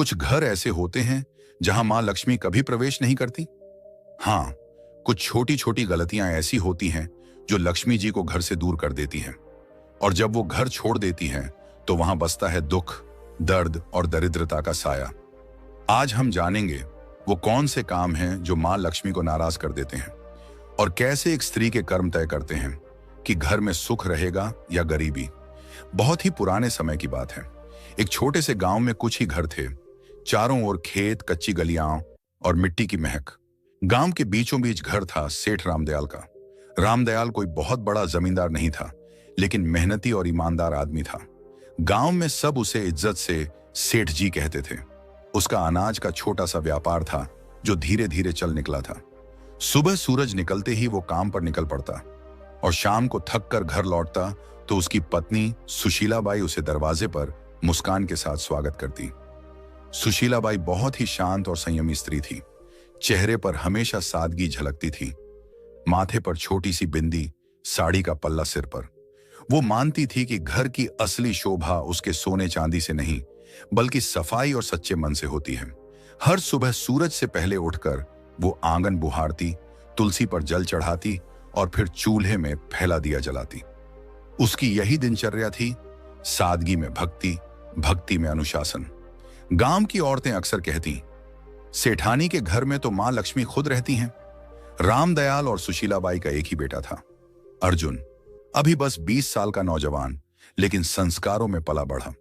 कुछ घर ऐसे होते हैं जहां मां लक्ष्मी कभी प्रवेश नहीं करती। हाँ, कुछ छोटी छोटी गलतियां ऐसी होती हैं जो लक्ष्मी जी को घर से दूर कर देती हैं, और जब वो घर छोड़ देती हैं तो वहां बसता है दुख, दर्द और दरिद्रता का साया। आज हम जानेंगे वो कौन से काम हैं जो मां लक्ष्मी को नाराज कर देते हैं, और कैसे एक स्त्री के कर्म तय करते हैं कि घर में सुख रहेगा या गरीबी। बहुत ही पुराने समय की बात है। एक छोटे से गांव में कुछ ही घर थे। चारों ओर खेत, कच्ची गलियां और मिट्टी की महक। गांव के बीचों बीच घर था सेठ रामदयाल का। रामदयाल कोई बहुत बड़ा जमींदार नहीं था, लेकिन मेहनती और ईमानदार आदमी था। गांव में सब उसे इज्जत से सेठ जी कहते थे। उसका अनाज का छोटा सा व्यापार था जो धीरे धीरे चल निकला था। सुबह सूरज निकलते ही वो काम पर निकल पड़ता, और शाम को थक कर घर लौटता तो उसकी पत्नी सुशीलाबाई उसे दरवाजे पर मुस्कान के साथ स्वागत करती। सुशीलाबाई बहुत ही शांत और संयमी स्त्री थी। चेहरे पर हमेशा सादगी झलकती थी। माथे पर छोटी सी बिंदी, साड़ी का पल्ला सिर पर। वो मानती थी कि घर की असली शोभा उसके सोने चांदी से नहीं, बल्कि सफाई और सच्चे मन से होती है। हर सुबह सूरज से पहले उठकर वो आंगन बुहारती, तुलसी पर जल चढ़ाती और फिर चूल्हे में फैला दिया जलाती। उसकी यही दिनचर्या थी, सादगी में भक्ति, भक्ति में अनुशासन। गांव की औरतें अक्सर कहती, सेठानी के घर में तो मां लक्ष्मी खुद रहती हैं। रामदयाल और सुशीलाबाई का एक ही बेटा था, अर्जुन। अभी बस 20 साल का नौजवान, लेकिन संस्कारों में पला बढ़ा।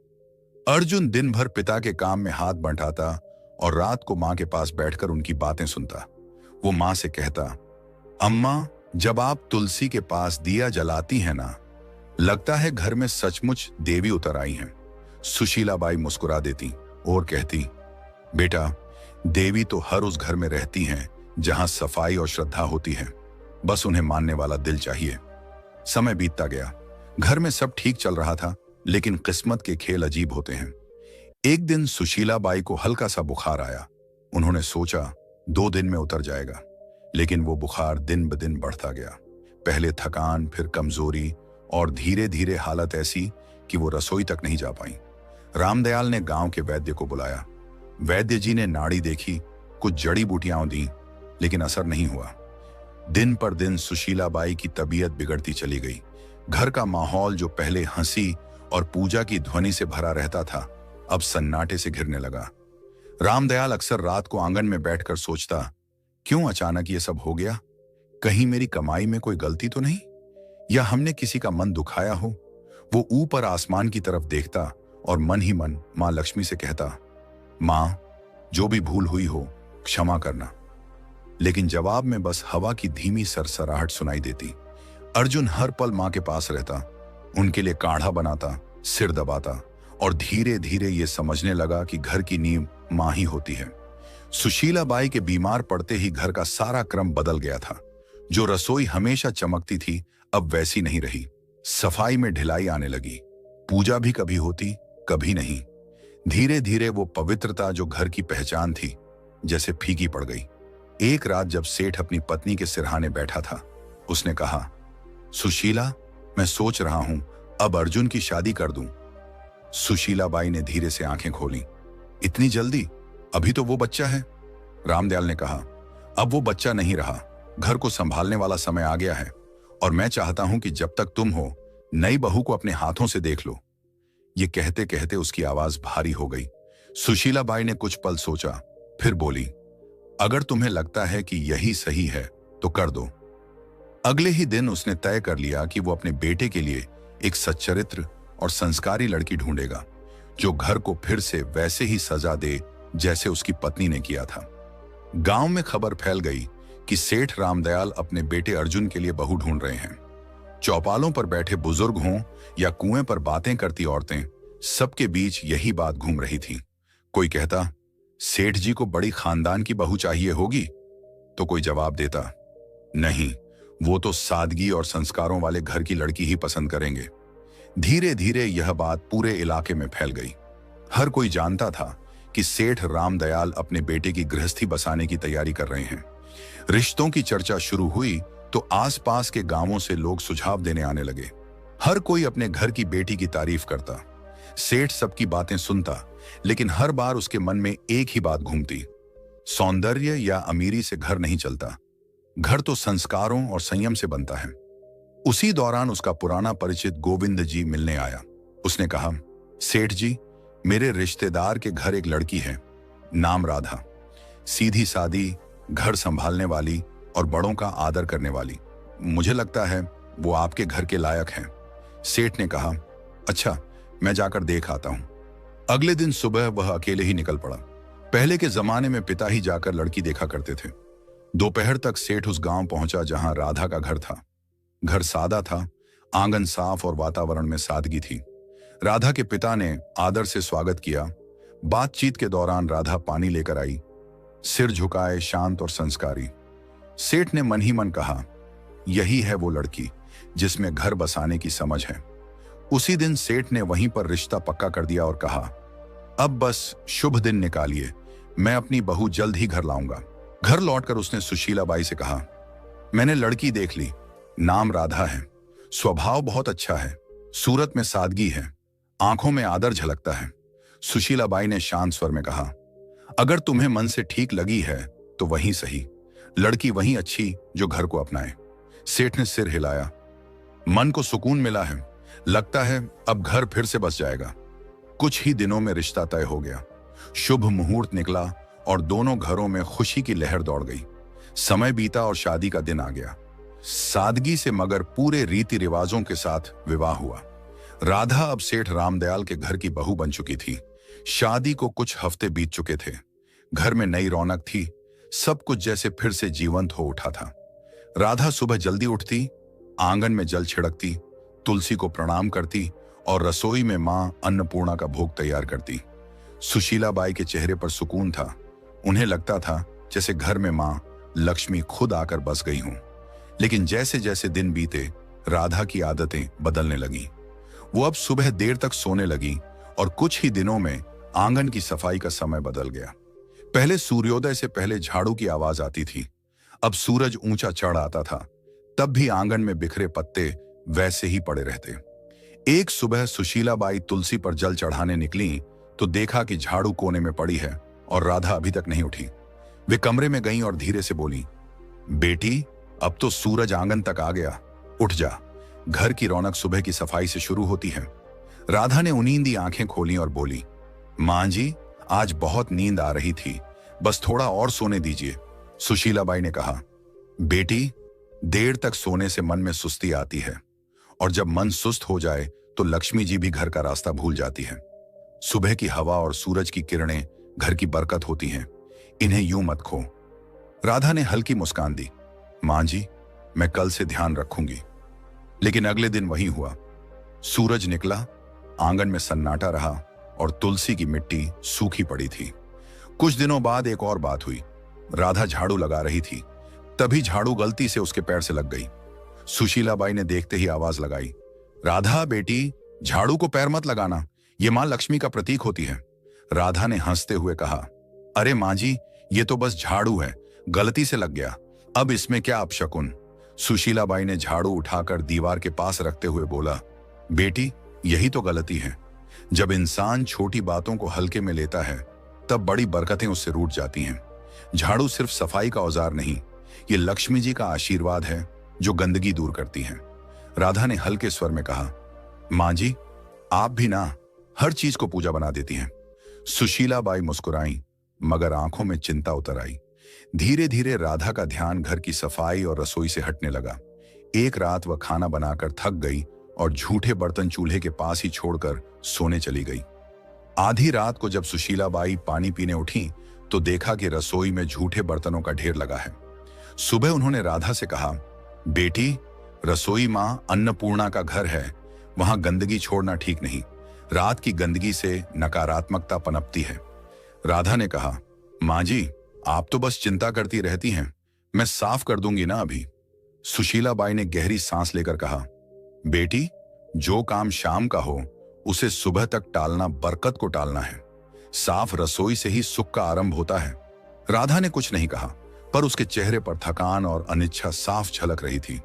अर्जुन दिन भर पिता के काम में हाथ बंटाता और रात को मां के पास बैठकर उनकी बातें सुनता। वो मां से कहता, अम्मा, जब आप तुलसी के पास दिया जलाती हैं ना, लगता है घर में सचमुच देवी उतर आई हैं। सुशीलाबाई मुस्कुरा देती और कहती, बेटा, देवी तो हर उस घर में रहती हैं जहां सफाई और श्रद्धा होती है। बस उन्हें मानने वाला दिल चाहिए। समय बीतता गया। घर में सब ठीक चल रहा था, लेकिन किस्मत के खेल अजीब होते हैं। एक दिन सुशीलाबाई को हल्का सा बुखार आया। उन्होंने सोचा 2 दिन में उतर जाएगा, लेकिन वो बुखार दिन ब दिन बढ़ता गया। पहले थकान, फिर कमजोरी, और धीरे धीरे हालत ऐसी कि वो रसोई तक नहीं जा पाई। रामदयाल ने गांव के वैद्य को बुलाया। वैद्य जी ने नाड़ी देखी, कुछ जड़ी बूटियां दी, लेकिन असर नहीं हुआ। दिन पर दिन सुशीलाबाई की तबीयत बिगड़ती चली गई। घर का माहौल जो पहले हंसी और पूजा की ध्वनि से भरा रहता था, अब सन्नाटे से घिरने लगा। रामदयाल अक्सर रात को आंगन में बैठकर सोचता, क्यों अचानक ये सब हो गया? कहीं मेरी कमाई में कोई गलती तो नहीं, या हमने किसी का मन दुखाया हो? वो ऊपर आसमान की तरफ देखता और मन ही मन मां लक्ष्मी से कहता, मां, जो भी भूल हुई हो क्षमा करना। लेकिन जवाब में बस हवा की धीमी सरसराहट सुनाई देती। अर्जुन हर पल मां के पास रहता, उनके लिए काढ़ा बनाता, सिर दबाता, और धीरे धीरे ये समझने लगा कि घर की नींव मां ही होती है। सुशीलाबाई के बीमार पड़ते ही घर का सारा क्रम बदल गया था। जो रसोई हमेशा चमकती थी, अब वैसी नहीं रही। सफाई में ढिलाई आने लगी। पूजा भी कभी होती, कभी नहीं। धीरे धीरे वो पवित्रता जो घर की पहचान थी, जैसे फीकी पड़ गई। एक रात जब सेठ अपनी पत्नी के सिरहाने बैठा था, उसने कहा, सुशीला, मैं सोच रहा हूं अब अर्जुन की शादी कर दूं। सुशीलाबाई ने धीरे से आंखें खोली। इतनी जल्दी? अभी तो वो बच्चा है। रामदयाल ने कहा, अब वो बच्चा नहीं रहा, घर को संभालने वाला समय आ गया है, और मैं चाहता हूं कि जब तक तुम हो, नई बहू को अपने हाथों से देख लो। ये कहते कहते उसकी आवाज भारी हो गई। सुशीलाबाई ने कुछ पल सोचा, फिर बोली, अगर तुम्हें लगता है कि यही सही है तो कर दो। अगले ही दिन उसने तय कर लिया कि वो अपने बेटे के लिए एक सच्चरित्र और संस्कारी लड़की ढूंढेगा, जो घर को फिर से वैसे ही सजा दे जैसे उसकी पत्नी ने किया था। गांव में खबर फैल गई कि सेठ रामदयाल अपने बेटे अर्जुन के लिए बहू ढूंढ रहे हैं। चौपालों पर बैठे बुजुर्ग हों या कुएं पर बातें करती औरतें, सबके बीच यही बात घूम रही थी। कोई कहता, सेठ जी को बड़ी खानदान की बहू चाहिए होगी, तो कोई जवाब देता, नहीं, वो तो सादगी और संस्कारों वाले घर की लड़की ही पसंद करेंगे। धीरे धीरे यह बात पूरे इलाके में फैल गई। हर कोई जानता था कि सेठ रामदयाल अपने बेटे की गृहस्थी बसाने की तैयारी कर रहे हैं। रिश्तों की चर्चा शुरू हुई तो आसपास के गांवों से लोग सुझाव देने आने लगे। हर कोई अपने घर की बेटी की तारीफ करता। सेठ सबकी बातें सुनता, लेकिन हर बार उसके मन में एक ही बात घूमती, सौंदर्य या अमीरी से घर नहीं चलता, घर तो संस्कारों और संयम से बनता है। उसी दौरान उसका पुराना परिचित गोविंद जी मिलने आया। उसने कहा, सेठ जी, मेरे रिश्तेदार के घर एक लड़की है, नाम राधा, सीधी सादी, घर संभालने वाली और बड़ों का आदर करने वाली। मुझे लगता है वो आपके घर के लायक हैं। सेठ ने कहा, अच्छा, मैं जाकर देख आता हूं। अगले दिन सुबह वह अकेले ही निकल पड़ा। पहले के जमाने में पिता ही जाकर लड़की देखा करते थे। दोपहर तक सेठ उस गांव पहुंचा जहां राधा का घर था। घर सादा था, आंगन साफ और वातावरण में सादगी थी। राधा के पिता ने आदर से स्वागत किया। बातचीत के दौरान राधा पानी लेकर आई, सिर झुकाए, शांत और संस्कारी। सेठ ने मन ही मन कहा, यही है वो लड़की जिसमें घर बसाने की समझ है। उसी दिन सेठ ने वहीं पर रिश्ता पक्का कर दिया और कहा, अब बस शुभ दिन निकालिए, मैं अपनी बहू जल्द ही घर लाऊंगा। घर लौटकर उसने सुशीलाबाई से कहा, मैंने लड़की देख ली, नाम राधा है, स्वभाव बहुत अच्छा है, सूरत में सादगी है, आंखों में आदर झलकता है। सुशीलाबाई ने शांत स्वर में कहा, अगर तुम्हें मन से ठीक लगी है तो वहीं सही, लड़की वहीं अच्छी जो घर को अपनाए। सेठ ने सिर हिलाया। मन को सुकून मिला है, लगता है अब घर फिर से बस जाएगा। कुछ ही दिनों में रिश्ता तय हो गया। शुभ मुहूर्त निकला और दोनों घरों में खुशी की लहर दौड़ गई। समय बीता और शादी का दिन आ गया। सादगी से मगर पूरे रीति रिवाजों के साथ विवाह हुआ। राधा अब सेठ रामदयाल के घर की बहू बन चुकी थी। शादी को कुछ हफ्ते बीत चुके थे। घर में नई रौनक थी, सब कुछ जैसे फिर से जीवंत हो उठा था। राधा सुबह जल्दी उठती, आंगन में जल छिड़कती, तुलसी को प्रणाम करती और रसोई में मां अन्नपूर्णा का भोग तैयार करती। सुशीलाबाई के चेहरे पर सुकून था। उन्हें लगता था जैसे घर में मां लक्ष्मी खुद आकर बस गई हूं। लेकिन जैसे जैसे दिन बीते, राधा की आदतें बदलने लगी। वो अब सुबह देर तक सोने लगी और कुछ ही दिनों में आंगन की सफाई का समय बदल गया। पहले सूर्योदय से पहले झाड़ू की आवाज आती थी, अब सूरज ऊंचा चढ़ आता था, तब भी आंगन में बिखरे पत्ते वैसे ही पड़े रहते। एक सुबह सुशीलाबाई तुलसी पर जल चढ़ाने निकली तो देखा कि झाड़ू कोने में पड़ी है और राधा अभी तक नहीं उठी। वे कमरे में गईं और धीरे से बोली, बेटी, अब तो सूरज आंगन तक आ गया, उठ जा, घर की रौनक सुबह की सफाई से शुरू होती है। राधा ने उनींदी आंखें खोली और बोली, मां जी, आज बहुत नींद आ रही थी, बस थोड़ा और सोने दीजिए। सुशीलाबाई ने कहा, बेटी, देर तक सोने से मन में सुस्ती आती है और जब मन सुस्त हो जाए तो लक्ष्मी जी भी घर का रास्ता भूल जाती है। सुबह की हवा और सूरज की किरणें घर की बरकत होती हैं, इन्हें यूं मत खो। राधा ने हल्की मुस्कान दी, मां जी, मैं कल से ध्यान रखूंगी। लेकिन अगले दिन वही हुआ। सूरज निकला, आंगन में सन्नाटा रहा और तुलसी की मिट्टी सूखी पड़ी थी। कुछ दिनों बाद एक और बात हुई। राधा झाड़ू लगा रही थी, तभी झाड़ू गलती से उसके पैर से लग गई। सुशीलाबाई ने देखते ही आवाज लगाई, राधा बेटी, झाड़ू को पैर मत लगाना, ये मां लक्ष्मी का प्रतीक होती है। राधा ने हंसते हुए कहा, अरे मां जी, ये तो बस झाड़ू है, गलती से लग गया, अब इसमें क्या अपशकुन। सुशीलाबाई ने झाड़ू उठाकर दीवार के पास रखते हुए बोला, बेटी, यही तो गलती है। जब इंसान छोटी बातों को हल्के में लेता है तब बड़ी बरकतें उससे रूठ जाती हैं। झाड़ू सिर्फ सफाई का औजार नहीं, ये लक्ष्मी जी का आशीर्वाद है जो गंदगी दूर करती है। राधा ने हल्के स्वर में कहा, मां जी, आप भी ना हर चीज को पूजा बना देती हैं। सुशीलाबाई मुस्कुराई, मगर आंखों में चिंता उतर आई। धीरे धीरे राधा का ध्यान घर की सफाई और रसोई से हटने लगा। एक रात वह खाना बनाकर थक गई और झूठे बर्तन चूल्हे के पास ही छोड़कर सोने चली गई। आधी रात को जब सुशीलाबाई पानी पीने उठी तो देखा कि रसोई में झूठे बर्तनों का ढेर लगा है। सुबह उन्होंने राधा से कहा, बेटी, रसोई मां अन्नपूर्णा का घर है, वहां गंदगी छोड़ना ठीक नहीं, रात की गंदगी से नकारात्मकता पनपती है। राधा ने कहा, मां जी, आप तो बस चिंता करती रहती हैं, मैं साफ कर दूंगी ना अभी। सुशीलाबाई ने गहरी सांस लेकर कहा, बेटी, जो काम शाम का हो उसे सुबह तक टालना बरकत को टालना है। साफ रसोई से ही सुख का आरंभ होता है। राधा ने कुछ नहीं कहा, पर उसके चेहरे पर थकान और अनिच्छा साफ झलक रही थी।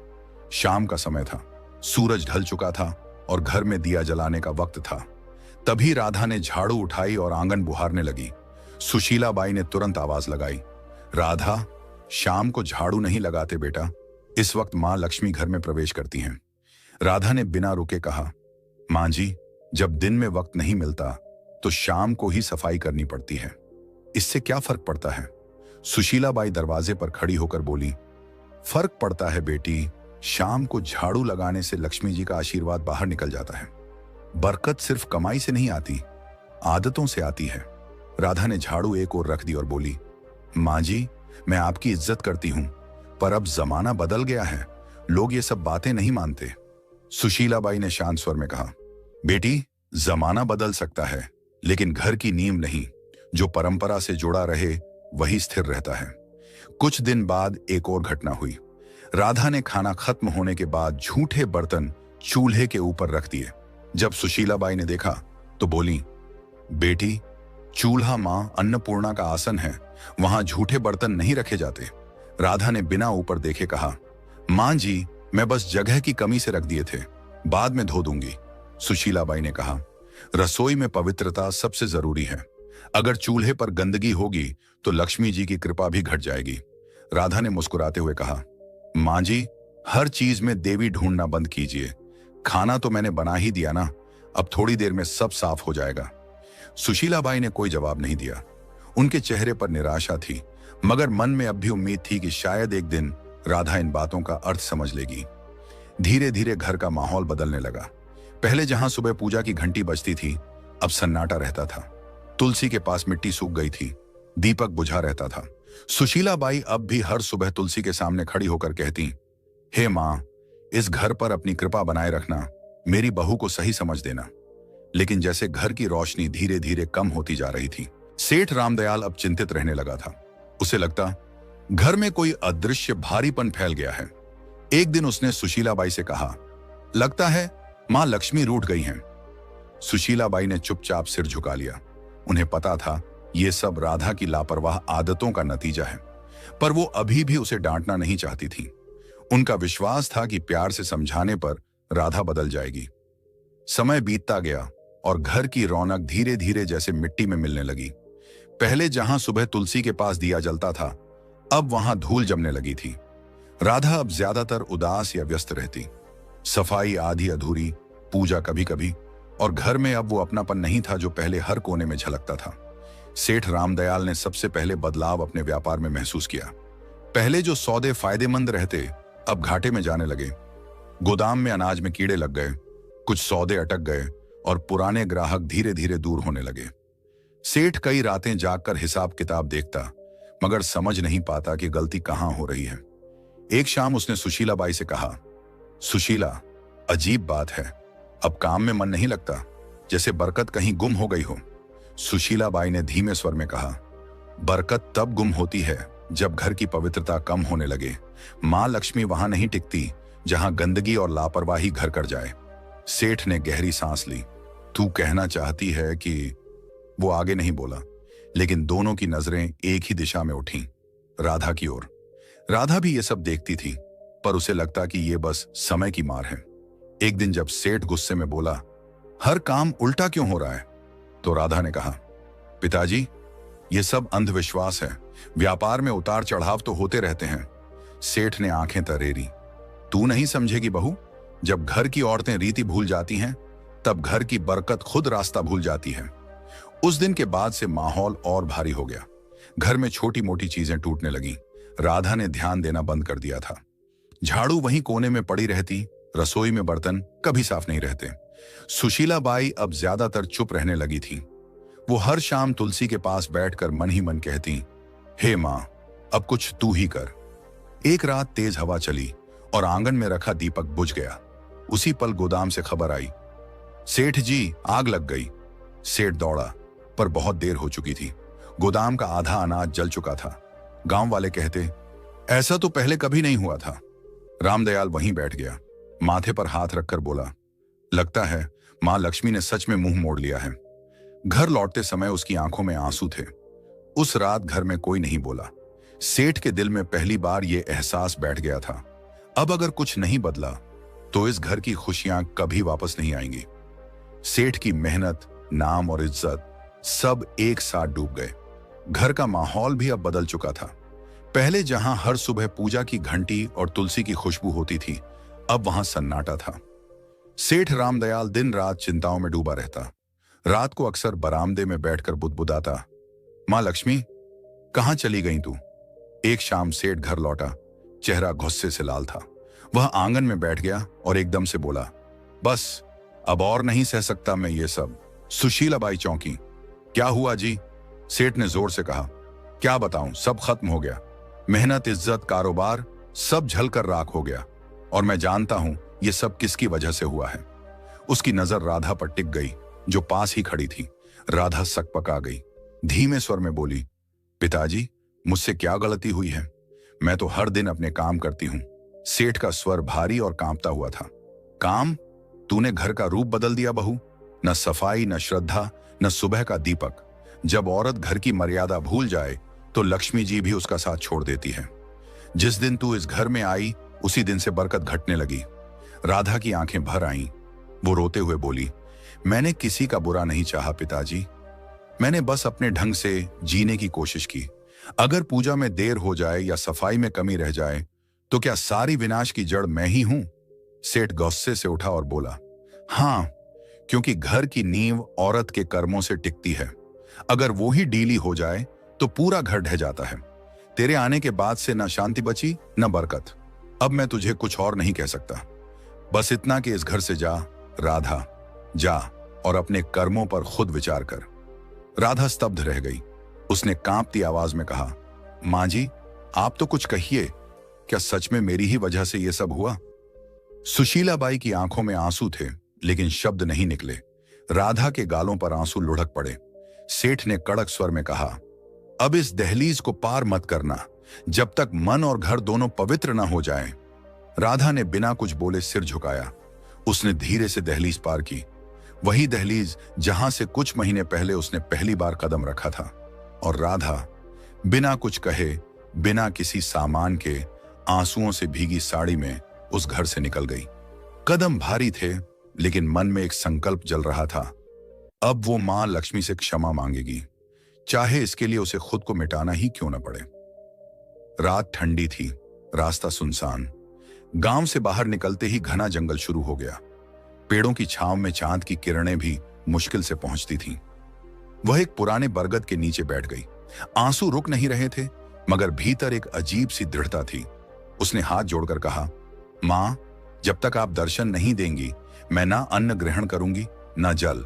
शाम का समय था, सूरज ढल चुका था और घर में दिया जलाने का वक्त था। तभी राधा ने झाड़ू उठाई और आंगन बुहारने लगी। सुशीला बाई ने तुरंत आवाज लगाई, राधा, शाम को झाड़ू नहीं लगाते बेटा। इस वक्त मां लक्ष्मी घर में प्रवेश करती हैं। राधा ने बिना रुके कहा, मां जी, जब दिन में वक्त नहीं मिलता तो शाम को ही सफाई करनी पड़ती है, इससे क्या फर्क पड़ता है? सुशीला बाई दरवाजे पर खड़ी होकर बोली, फर्क पड़ता है बेटी, शाम को झाड़ू लगाने से लक्ष्मी जी का आशीर्वाद बाहर निकल जाता है। बरकत सिर्फ कमाई से नहीं आती, आदतों से आती है। राधा ने झाड़ू एक ओर रख दी और बोली, मां जी, मैं आपकी इज्जत करती हूं, पर अब जमाना बदल गया है, लोग ये सब बातें नहीं मानते। सुशीला बाई ने शांत स्वर में कहा, बेटी, जमाना बदल सकता है, लेकिन घर की नींव नहीं। जो परंपरा से जुड़ा रहे वही स्थिर रहता है। कुछ दिन बाद एक और घटना हुई। राधा ने खाना खत्म होने के बाद झूठे बर्तन चूल्हे के ऊपर रख दिए। जब सुशीला बाई ने देखा तो बोली, बेटी, चूल्हा मां अन्नपूर्णा का आसन है, वहां झूठे बर्तन नहीं रखे जाते। राधा ने बिना ऊपर देखे कहा, मां जी, मैं बस जगह की कमी से रख दिए थे, बाद में धो दूंगी। सुशीला बाई ने कहा, रसोई में पवित्रता सबसे जरूरी है। अगर चूल्हे पर गंदगी होगी तो लक्ष्मी जी की कृपा भी घट जाएगी। राधा ने मुस्कुराते हुए कहा, मां जी, हर चीज में देवी ढूंढना बंद कीजिए। खाना तो मैंने बना ही दिया ना, अब थोड़ी देर में सब साफ हो जाएगा। सुशीला बाई ने कोई जवाब नहीं दिया। उनके चेहरे पर निराशा थी, मगर मन में अब भी उम्मीद थी कि शायद एक दिन राधा इन बातों का अर्थ समझ लेगी। धीरे धीरे घर का माहौल बदलने लगा। पहले जहां सुबह पूजा की घंटी बजती थी, अब सन्नाटा रहता था। तुलसी के पास मिट्टी सूख गई थी, दीपक बुझा रहता था। सुशीला बाई अब भी हर सुबह तुलसी के सामने खड़ी होकर कहती, हे मां, इस घर पर अपनी कृपा बनाए रखना, मेरी बहू को सही समझ देना। लेकिन जैसे घर की रोशनी धीरे धीरे कम होती जा रही थी, सेठ रामदयाल अब चिंतित रहने लगा था। उसे लगता घर में कोई अदृश्य भारीपन फैल गया है। एक दिन उसने सुशीला बाई से कहा, लगता है मां लक्ष्मी रूठ गई हैं। सुशीला बाई ने चुपचाप सिर झुका लिया। उन्हें पता था यह सब राधा की लापरवाह आदतों का नतीजा है, पर वो अभी भी उसे डांटना नहीं चाहती थी। उनका विश्वास था कि प्यार से समझाने पर राधा बदल जाएगी। समय बीतता गया और घर की रौनक धीरे धीरे जैसे मिट्टी में मिलने लगी। पहले जहां सुबह तुलसी के पास दिया जलता था, अब वहां धूल जमने लगी थी। राधा अब ज्यादातर उदास या व्यस्त रहती। सफाई आधी अधूरी, पूजा कभी कभी, और घर में अब वो अपनापन नहीं था जो पहले हर कोने में झलकता था। सेठ रामदयाल ने सबसे पहले बदलाव अपने व्यापार में महसूस किया। पहले जो सौदे फायदेमंद रहते, अब घाटे में जाने लगे। गोदाम में अनाज में कीड़े लग गए, कुछ सौदे अटक गए और पुराने ग्राहक धीरे धीरे दूर होने लगे। सेठ कई रातें जागकर हिसाब किताब देखता, मगर समझ नहीं पाता कि गलती कहां हो रही है। एक शाम उसने सुशीला बाई से कहा, सुशीला, अजीब बात है, अब काम में मन नहीं लगता, जैसे बरकत कहीं गुम हो गई हो। सुशीला बाई ने धीमे स्वर में कहा, बरकत तब गुम होती है जब घर की पवित्रता कम होने लगे। मां लक्ष्मी वहां नहीं टिकती जहां गंदगी और लापरवाही घर कर जाए। सेठ ने गहरी सांस ली। तू कहना चाहती है कि... वो आगे नहीं बोला, लेकिन दोनों की नजरें एक ही दिशा में उठीं, राधा की ओर। राधा भी ये सब देखती थी, पर उसे लगता कि ये बस समय की मार है। एक दिन जब सेठ गुस्से में बोला, हर काम उल्टा क्यों हो रहा है, तो राधा ने कहा, पिताजी, ये सब अंधविश्वास है, व्यापार में उतार चढ़ाव तो होते रहते हैं। सेठ ने आंखें तरेरी। तू नहीं समझेगी बहू, जब घर की औरतें रीति भूल जाती हैं, तब घर की बरकत खुद रास्ता भूल जाती है। उस दिन के बाद से माहौल और भारी हो गया। घर में छोटी मोटी चीजें टूटने लगीं। राधा ने ध्यान देना बंद कर दिया था। झाड़ू वहीं कोने में पड़ी रहती, रसोई में बर्तन कभी साफ नहीं रहते। सुशीला बाई अब ज्यादातर चुप रहने लगी थी। वो हर शाम तुलसी के पास बैठकर मन ही मन कहती, हे मां, अब कुछ तू ही कर। एक रात तेज हवा चली और आंगन में रखा दीपक बुझ गया। उसी पल गोदाम से खबर आई, सेठ जी, आग लग गई। सेठ दौड़ा, पर बहुत देर हो चुकी थी। गोदाम का आधा अनाज जल चुका था। गांव वाले कहते, ऐसा तो पहले कभी नहीं हुआ था। रामदयाल वहीं बैठ गया, माथे पर हाथ रखकर बोला, लगता है मां लक्ष्मी ने सच में मुंह मोड़ लिया है। घर लौटते समय उसकी आंखों में आंसू थे। उस रात घर में कोई नहीं बोला। सेठ के दिल में पहली बार यह एहसास बैठ गया था, अब अगर कुछ नहीं बदला तो इस घर की खुशियां कभी वापस नहीं आएंगी। सेठ की मेहनत, नाम और इज्जत सब एक साथ डूब गए। घर का माहौल भी अब बदल चुका था। पहले जहां हर सुबह पूजा की घंटी और तुलसी की खुशबू होती थी, अब वहां सन्नाटा था। सेठ रामदयाल दिन रात चिंताओं में डूबा रहता। रात को अक्सर बरामदे में बैठकर बुदबुदाता, मां लक्ष्मी, कहां चली गई तू? एक शाम सेठ घर लौटा। चेहरा गुस्से से लाल था। वह आंगन में बैठ गया और एकदम से बोला, बस अब और नहीं सह सकता मैं ये सब। सुशीलाबाई चौंकी। क्या हुआ जी? सेठ ने जोर से कहा। क्या बताऊं, सब खत्म हो गया। मेहनत, इज्जत, कारोबार सब झलकर राख हो गया। और मैं जानता हूं ये सब किसकी वजह से हुआ है। उसकी नजर राधा पर टिक गई, जो पास ही खड़ी थी। राधा सकपका गई। धीमे स्वर में बोली, पिताजी, मुझसे क्या गलती हुई है? मैं तो हर दिन अपने काम करती हूं। सेठ का स्वर भारी और कांपता हुआ था। काम? तूने घर का रूप बदल दिया बहू। न सफाई, न श्रद्धा, न सुबह का दीपक। जब औरत घर की मर्यादा भूल जाए तो लक्ष्मी जी भी उसका साथ छोड़ देती है। जिस दिन तू इस घर में आई, उसी दिन से बरकत घटने लगी। राधा की आंखें भर आईं। वो रोते हुए बोली, मैंने किसी का बुरा नहीं चाहा पिताजी। मैंने बस अपने ढंग से जीने की कोशिश की। अगर पूजा में देर हो जाए या सफाई में कमी रह जाए तो क्या सारी विनाश की जड़ मैं ही हूं? सेठ गुस्से से उठा और बोला, हां, क्योंकि घर की नींव औरत के कर्मों से टिकती है। अगर वो ही ढीली हो जाए तो पूरा घर ढह जाता है। तेरे आने के बाद से न शांति बची न बरकत। अब मैं तुझे कुछ और नहीं कह सकता। बस इतना कि इस घर से जा, राधा, जा और अपने कर्मों पर खुद विचार कर। राधा स्तब्ध रह गई। उसने कांपती आवाज में कहा, मां जी, आप तो कुछ कहिए। क्या सच में मेरी ही वजह से यह सब हुआ? सुशीलाबाई की आंखों में आंसू थे, लेकिन शब्द नहीं निकले। राधा के गालों पर आंसू लुढ़क पड़े। सेठ ने कड़क स्वर में कहा, अब इस दहलीज को पार मत करना जब तक मन और घर दोनों पवित्र न हो जाएं। राधा ने बिना कुछ बोले सिर झुकाया। उसने धीरे से दहलीज पार की। वही दहलीज जहां से कुछ महीने पहले उसने पहली बार कदम रखा था। और राधा बिना कुछ कहे, बिना किसी सामान के, आंसुओं से भीगी साड़ी में उस घर से निकल गई। कदम भारी थे, लेकिन मन में एक संकल्प जल रहा था। अब वो मां लक्ष्मी से क्षमा मांगेगी, चाहे इसके लिए उसे खुद को मिटाना ही क्यों न पड़े। रात ठंडी थी, रास्ता सुनसान। गांव से बाहर निकलते ही घना जंगल शुरू हो गया। पेड़ों की छांव में चांद की किरणें भी मुश्किल से पहुंचती थीं। वह एक पुराने बरगद के नीचे बैठ गई। आंसू रुक नहीं रहे थे, मगर भीतर एक अजीब सी दृढ़ता थी। उसने हाथ जोड़कर कहा, मां, जब तक आप दर्शन नहीं देंगी, मैं ना अन्न ग्रहण करूंगी ना जल।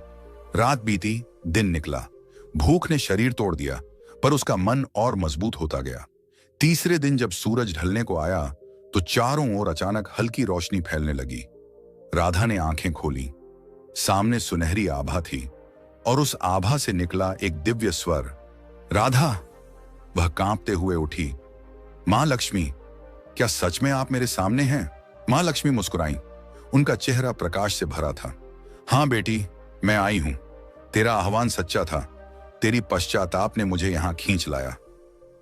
रात बीती, दिन निकला। भूख ने शरीर तोड़ दिया, पर उसका मन और मजबूत होता गया। तीसरे दिन जब सूरज ढलने को आया तो चारों ओर अचानक हल्की रोशनी फैलने लगी। राधा ने आंखें खोली। सामने सुनहरी आभा थी और उस आभा से निकला एक दिव्य स्वर, राधा। वह कांपते हुए उठी। मां लक्ष्मी, क्या सच में आप मेरे सामने हैं? मां लक्ष्मी मुस्कुराई। उनका चेहरा प्रकाश से भरा था। हां बेटी, मैं आई हूं। तेरा आह्वान सच्चा था। तेरी पश्चाताप ने मुझे यहां खींच लाया।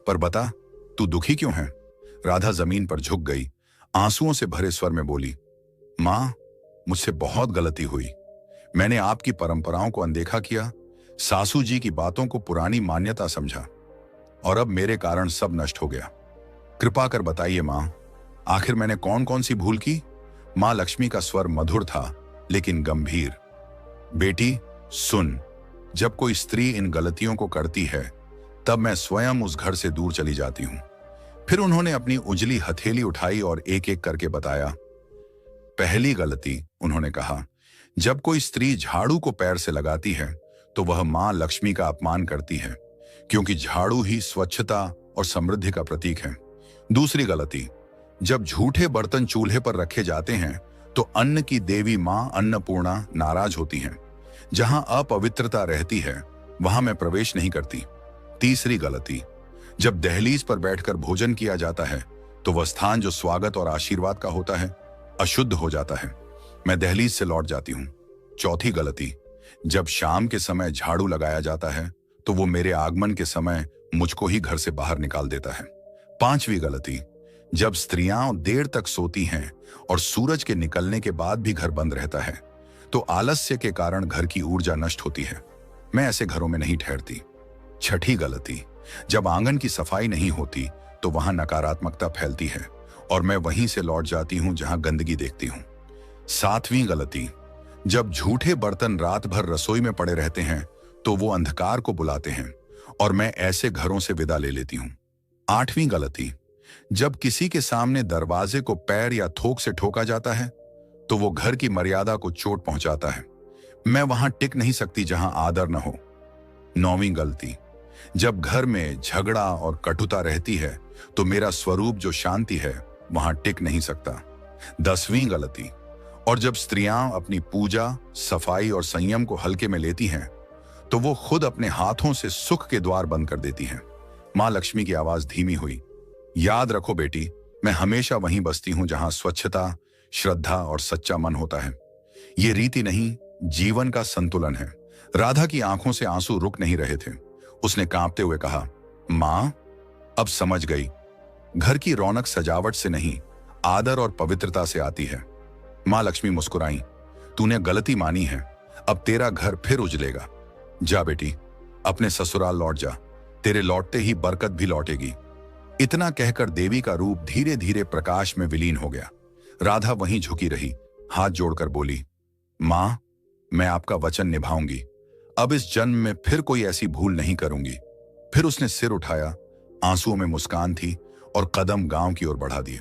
पर बता, तू दुखी क्यों है? राधा जमीन पर झुक गई। आंसुओं से भरे स्वर में बोली, मां, मुझसे बहुत गलती हुई। मैंने आपकी परंपराओं को अनदेखा किया, सासू जी की बातों को पुरानी मान्यता समझा, और अब मेरे कारण सब नष्ट हो गया। कृपा कर बताइए मां, आखिर मैंने कौन कौन सी भूल की? मां लक्ष्मी का स्वर मधुर था, लेकिन गंभीर। बेटी सुन, जब कोई स्त्री इन गलतियों को करती है, तब मैं स्वयं उस घर से दूर चली जाती हूं। फिर उन्होंने अपनी उजली हथेली उठाई और एक एक करके बताया। पहली गलती, उन्होंने कहा, जब कोई स्त्री झाड़ू को पैर से लगाती है तो वह मां लक्ष्मी का अपमान करती है, क्योंकि झाड़ू ही स्वच्छता और समृद्धि का प्रतीक है। दूसरी गलती, जब झूठे बर्तन चूल्हे पर रखे जाते हैं तो अन्न की देवी मां अन्नपूर्णा नाराज होती हैं। जहां अपवित्रता रहती है वहां मैं प्रवेश नहीं करती। तीसरी गलती, जब दहलीज पर बैठकर भोजन किया जाता है तो वह स्थान जो स्वागत और आशीर्वाद का होता है अशुद्ध हो जाता है। मैं दहलीज से लौट जाती हूँ। चौथी गलती, जब शाम के समय झाड़ू लगाया जाता है तो वो मेरे आगमन के समय मुझको ही घर से बाहर निकाल देता है। पांचवी गलती, जब स्त्रियां देर तक सोती हैं और सूरज के निकलने के बाद भी घर बंद रहता है तो आलस्य के कारण घर की ऊर्जा नष्ट होती है। मैं ऐसे घरों में नहीं ठहरती। छठी गलती, जब आंगन की सफाई नहीं होती तो वहां नकारात्मकता फैलती है और मैं वहीं से लौट जाती हूं जहां गंदगी देखती हूं। सातवीं गलती, जब झूठे बर्तन रात भर रसोई में पड़े रहते हैं तो वो अंधकार को बुलाते हैं और मैं ऐसे घरों से विदा ले लेती हूं। आठवीं गलती, जब किसी के सामने दरवाजे को पैर या थोक से ठोका जाता है तो वो घर की मर्यादा को चोट पहुंचाता है। मैं वहां टिक नहीं सकती जहां आदर न हो। नौवीं गलती, जब घर में झगड़ा और कटुता रहती है तो मेरा स्वरूप जो शांति है वहां टिक नहीं सकता। 10वीं गलती, और जब स्त्रियां अपनी पूजा, सफाई और संयम को हल्के में लेती हैं तो वो खुद अपने हाथों से सुख के द्वार बंद कर देती हैं। मां लक्ष्मी की आवाज धीमी हुई, याद रखो बेटी, मैं हमेशा वहीं बसती हूं जहां स्वच्छता, श्रद्धा और सच्चा मन होता है। ये रीति नहीं, जीवन का संतुलन है। राधा की आंखों से आंसू रुक नहीं रहे थे। उसने कांपते हुए कहा, मां, अब समझ गई, घर की रौनक सजावट से नहीं, आदर और पवित्रता से आती है। मां लक्ष्मी मुस्कुराई, तूने गलती मानी है, अब तेरा घर फिर उजलेगा। जा बेटी, अपने ससुराल लौट जा, तेरे लौटते ही बरकत भी लौटेगी। इतना कहकर देवी का रूप धीरे धीरे प्रकाश में विलीन हो गया। राधा वहीं झुकी रही, हाथ जोड़कर बोली, मां, मैं आपका वचन निभाऊंगी, अब इस जन्म में फिर कोई ऐसी भूल नहीं करूंगी। फिर उसने सिर उठाया, आंसुओं में मुस्कान थी और कदम गांव की ओर बढ़ा दिए।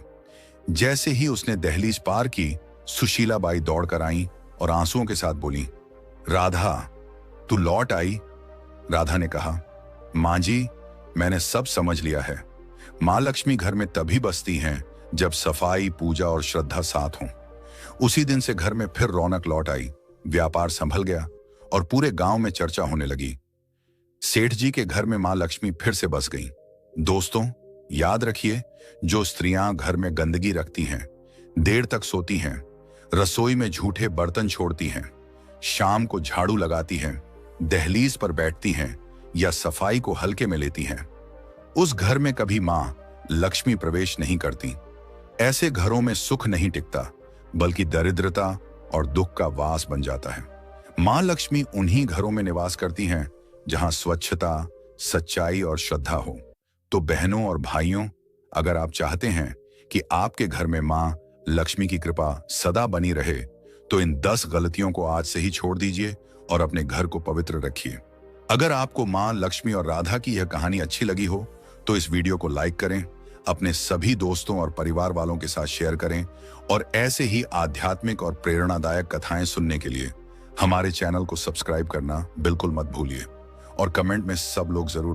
जैसे ही उसने दहलीज पार की, सुशीला बाई दौड़कर आई और आंसुओं के साथ बोली, राधा, तू लौट आई। राधा ने कहा, मां जी, मैंने सब समझ लिया है। मां लक्ष्मी घर में तभी बसती हैं जब सफाई, पूजा और श्रद्धा साथ हों। उसी दिन से घर में फिर रौनक लौट आई, व्यापार संभल गया और पूरे गांव में चर्चा होने लगी। सेठ जी के घर में मां लक्ष्मी फिर से बस गई। दोस्तों, याद रखिए, जो स्त्रियां घर में गंदगी रखती हैं, देर तक सोती हैं, रसोई में झूठे बर्तन छोड़ती हैं, शाम को झाड़ू लगाती हैं, दहलीज पर बैठती हैं या सफाई को हल्के में लेती हैं, उस घर में कभी मां लक्ष्मी प्रवेश नहीं करती। ऐसे घरों में सुख नहीं टिकता, बल्कि दरिद्रता और दुख का वास बन जाता है। मां लक्ष्मी उन्हीं घरों में निवास करती हैं जहां स्वच्छता, सच्चाई और श्रद्धा हो। तो बहनों और भाइयों, अगर आप चाहते हैं कि आपके घर में मां लक्ष्मी की कृपा सदा बनी रहे, तो इन 10 गलतियों को आज से ही छोड़ दीजिए और अपने घर को पवित्र रखिए। अगर आपको मां लक्ष्मी और राधा की यह कहानी अच्छी लगी हो तो इस वीडियो को लाइक करें, अपने सभी दोस्तों और परिवार वालों के साथ शेयर करें और ऐसे ही आध्यात्मिक और प्रेरणादायक कथाएं सुनने के लिए हमारे चैनल को सब्सक्राइब करना बिल्कुल मत भूलिए और कमेंट में सब लोग जरूर लिखें।